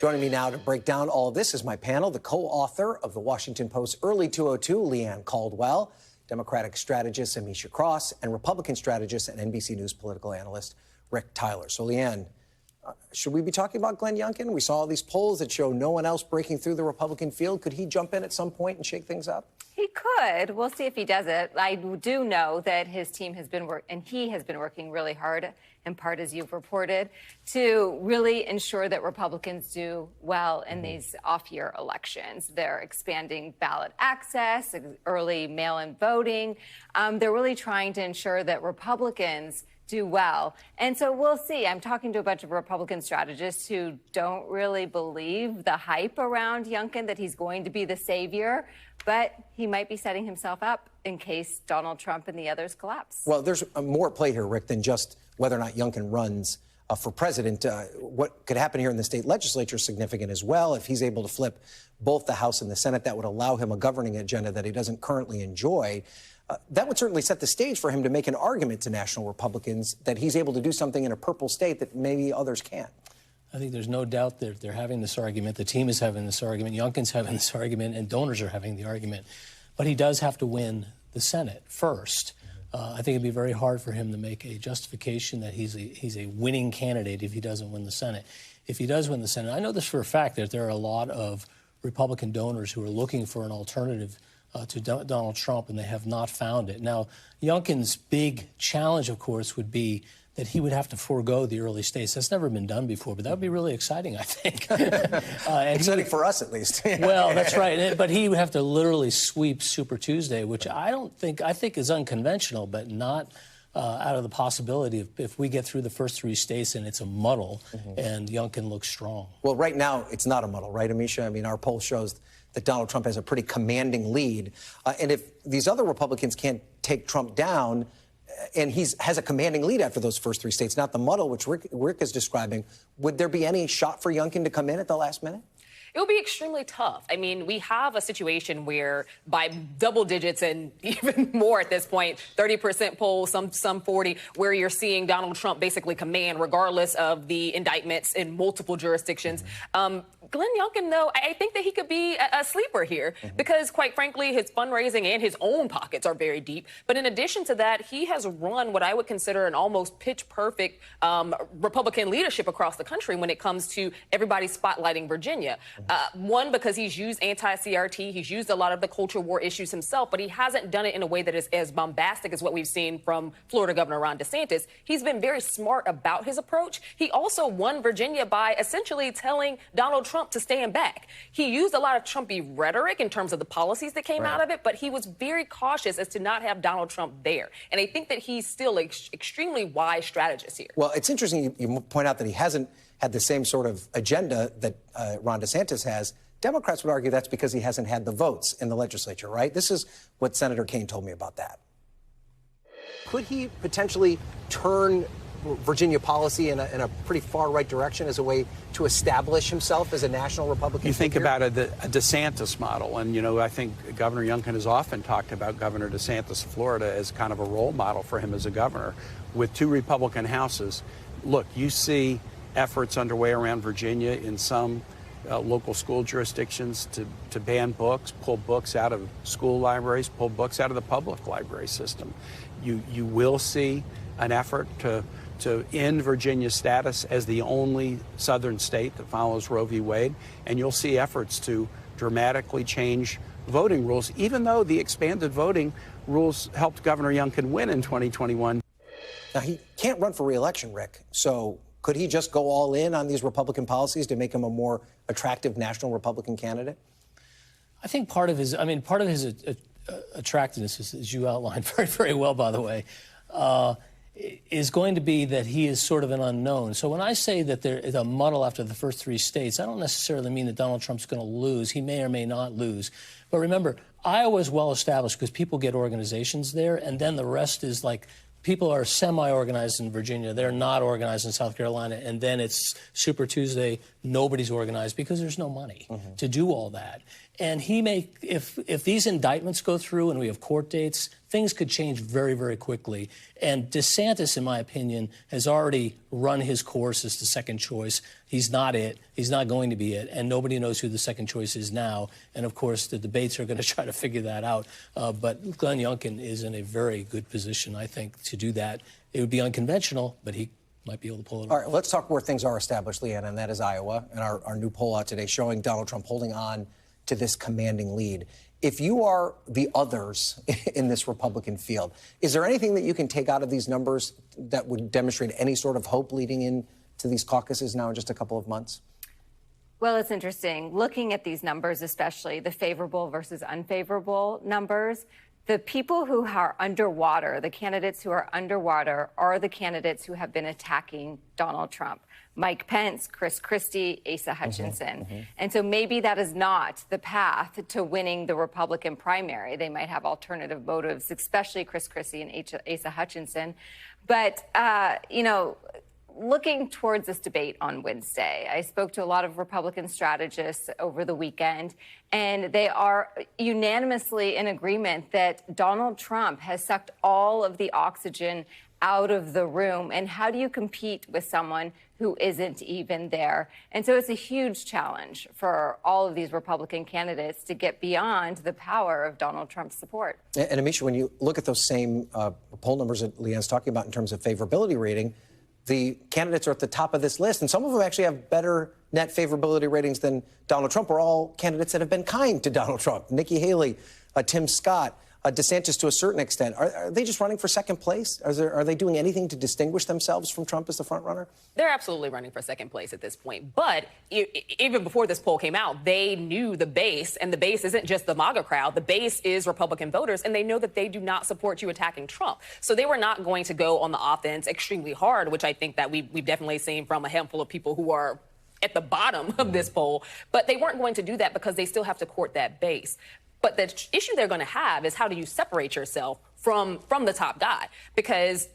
Joining me now to break down all of this is my panel, the co-author of the Washington Post's Early 202, Leigh Ann Caldwell, Democratic strategist Ameshia and Republican strategist and NBC News political analyst Rick Tyler. So, Leigh Ann, should we be talking about Glenn Youngkin? We saw all these polls that show no one else breaking through the Republican field. Could he jump in at some point and shake things up? He could. We'll see if he does it. I do know that his team has been he has been working really hard, in part as you've reported, to really ensure that Republicans do well in these off-year elections. They're expanding ballot access, early mail-in voting. They're really trying to ensure that Republicans do well. And so we'll see. I'm talking to a bunch of Republican strategists who don't really believe the hype around Youngkin, that he's going to be the savior, but he might be setting himself up in case Donald Trump and the others collapse. Well, there's more at play here, Rick, than just whether or not Youngkin runs for president. What could happen here in the state legislature is significant as well. If he's able to flip both the House and the Senate, that would allow him a governing agenda that he doesn't currently enjoy. That would certainly set the stage for him to make an argument to national Republicans that he's able to do something in a purple state that maybe others can't. I think there's no doubt that they're having this argument. The team is having this argument. Youngkin's having this argument, and donors are having the argument. But he does have to win the Senate first. I think it'd be very hard for him to make a justification that he's a winning candidate if he doesn't win the Senate. If he does win the Senate, I know this for a fact that there are a lot of Republican donors who are looking for an alternative to Donald Trump, and they have not found it. Now, Youngkin's big challenge, of course, would be that he would have to forego the early states. That's never been done before, but that would be really exciting, I think. Exciting for us, at least. Well, that's right. But he would have to literally sweep Super Tuesday, which I think is unconventional, but not out of the possibility if we get through the first three states and it's a muddle and Youngkin looks strong. Well, right now, it's not a muddle, right, Ameshia? I mean, our poll shows that Donald Trump has a pretty commanding lead. And if these other Republicans can't take Trump down, and he has a commanding lead after those first three states, not the muddle, which Rick is describing, would there be any shot for Youngkin to come in at the last minute? It will be extremely tough. I mean, we have a situation where by double digits and even more at this point, 30% polls, some 40, where you're seeing Donald Trump basically command regardless of the indictments in multiple jurisdictions. Glenn Youngkin, though, I think that he could be a sleeper here because, quite frankly, his fundraising and his own pockets are very deep. But in addition to that, he has run what I would consider an almost pitch-perfect Republican leadership across the country when it comes to everybody spotlighting Virginia. One, because he's used anti-CRT, he's used a lot of the culture war issues himself, but he hasn't done it in a way that is as bombastic as what we've seen from Florida Governor Ron DeSantis. He's been very smart about his approach. He also won Virginia by essentially telling Donald Trump to stand back. He used a lot of Trumpy rhetoric in terms of the policies that came out of it, but he was very cautious as to not have Donald Trump there. And I think that he's still an extremely wise strategist here. Well, it's interesting you point out that he hasn't had the same sort of agenda that Ron DeSantis has. Democrats would argue that's because he hasn't had the votes in the legislature, right? This is what Senator Kaine told me about that. Could he potentially turn Virginia policy in a pretty far right direction as a way to establish himself as a national Republican You think figure? about a DeSantis model, and, I think Governor Youngkin has often talked about Governor DeSantis of Florida as kind of a role model for him as a governor. With two Republican houses, look, you see efforts underway around Virginia in some local school jurisdictions to ban books, pull books out of school libraries, pull books out of the public library system. You will see an effort to end Virginia's status as the only southern state that follows Roe v. Wade, and you'll see efforts to dramatically change voting rules, even though the expanded voting rules helped Governor Youngkin win in 2021. Now, he can't run for re-election, Rick, so could he just go all in on these Republican policies to make him a more attractive national Republican candidate? I think part of his attractiveness, as you outlined very, very well, by the way, is going to be that he is sort of an unknown. So when I say that there is a muddle after the first three states, I don't necessarily mean that Donald Trump's going to lose. He may or may not lose. But remember, Iowa is well established because people get organizations there, and then the rest is like people are semi-organized in Virginia. They're not organized in South Carolina. And then it's Super Tuesday. Nobody's organized because there's no money to do all that. And he may, if these indictments go through and we have court dates, things could change very, very quickly. And DeSantis, in my opinion, has already run his course as the second choice. He's not it. He's not going to be it. And nobody knows who the second choice is now. And, of course, the debates are going to try to figure that out. But Glenn Youngkin is in a very good position, I think, to do that. It would be unconventional, but he might be able to pull it off. All right, let's talk where things are established, Leigh Ann, and that is Iowa. And our new poll out today showing Donald Trump holding on to this commanding lead. If you are the others in this Republican field, is there anything that you can take out of these numbers that would demonstrate any sort of hope leading into these caucuses now in just a couple of months? Well, it's interesting. Looking at these numbers, especially the favorable versus unfavorable numbers, the people who are underwater, the candidates who are underwater, are the candidates who have been attacking Donald Trump. Mike Pence, Chris Christie, Asa Hutchinson. And so maybe that is not the path to winning the Republican primary. They might have alternative motives, especially Chris Christie and Asa Hutchinson. But, you know, looking towards this debate on Wednesday, I spoke to a lot of Republican strategists over the weekend, and they are unanimously in agreement that Donald Trump has sucked all of the oxygen out of the room. And how do you compete with someone who isn't even there? And so it's a huge challenge for all of these Republican candidates to get beyond the power of Donald Trump's support. And Ameshia, when you look at those same poll numbers that Leigh Ann's talking about in terms of favorability rating, the candidates are at the top of this list, and some of them actually have better net favorability ratings than Donald Trump, are all candidates that have been kind to Donald Trump. Nikki Haley, Tim Scott, DeSantis to a certain extent. Are they just running for second place? Are they doing anything to distinguish themselves from Trump as the front runner? They're absolutely running for second place at this point. But even before this poll came out, they knew the base, and the base isn't just the MAGA crowd. The base is Republican voters, and they know that they do not support you attacking Trump. So they were not going to go on the offense extremely hard, which I think that we've definitely seen from a handful of people who are at the bottom of this poll. But they weren't going to do that because they still have to court that base. But the issue they're going to have is how do you separate yourself from the top guy? Because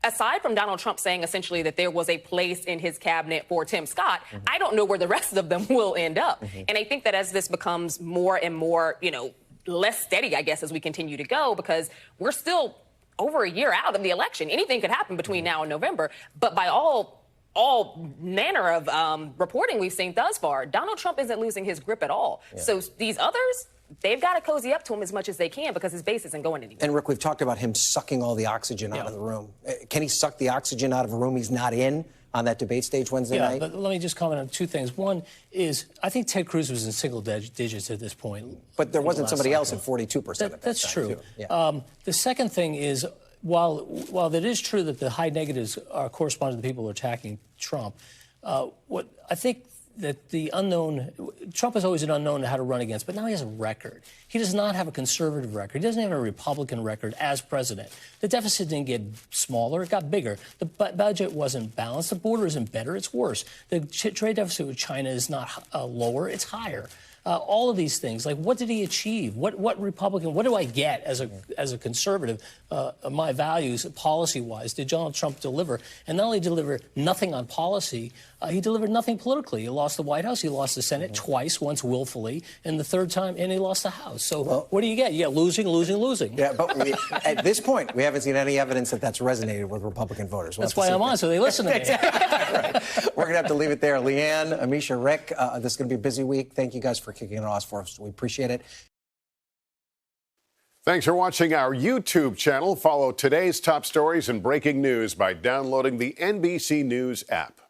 aside from Donald Trump saying essentially that there was a place in his cabinet for Tim Scott, I don't know where the rest of them will end up. And I think that as this becomes more and more, you know, less steady, I guess, as we continue to go, because we're still over a year out of the election. Anything could happen between now and November. But by all manner of reporting we've seen thus far, Donald Trump isn't losing his grip at all. Yeah. So these others, they've got to cozy up to him as much as they can because his base isn't going anywhere. And, Rick, we've talked about him sucking all the oxygen out of the room. Can he suck the oxygen out of a room he's not in on that debate stage Wednesday night? But let me just comment on two things. One is I think Ted Cruz was in single digits at this point. But there wasn't somebody else at 42%. That's true. Yeah. The second thing is, while it is true that the high negatives correspond to the people who are attacking Trump, what I think that the unknown, Trump is always an unknown to how to run against, but now he has a record. He does not have a conservative record. He doesn't have a Republican record as president. The deficit didn't get smaller, it got bigger. The budget wasn't balanced. The border isn't better, it's worse. The trade deficit with China is not lower, it's higher. All of these things, like what did he achieve? What Republican, what do I get as a conservative, my values, policy-wise, did Donald Trump deliver? And not only deliver nothing on policy, he delivered nothing politically. He lost the White House, he lost the Senate twice, once willfully, and the third time, and he lost the House. So what do you get? You get losing, losing, losing. Yeah, but at this point, we haven't seen any evidence that that's resonated with Republican voters. That's why I'm on, so they listen to me. Right. We're going to have to leave it there. Leigh Ann, Ameshia, Rick, this is going to be a busy week. Thank you guys for kicking it off for us. We appreciate it. Thanks for watching our YouTube channel. Follow today's top stories and breaking news by downloading the NBC News app.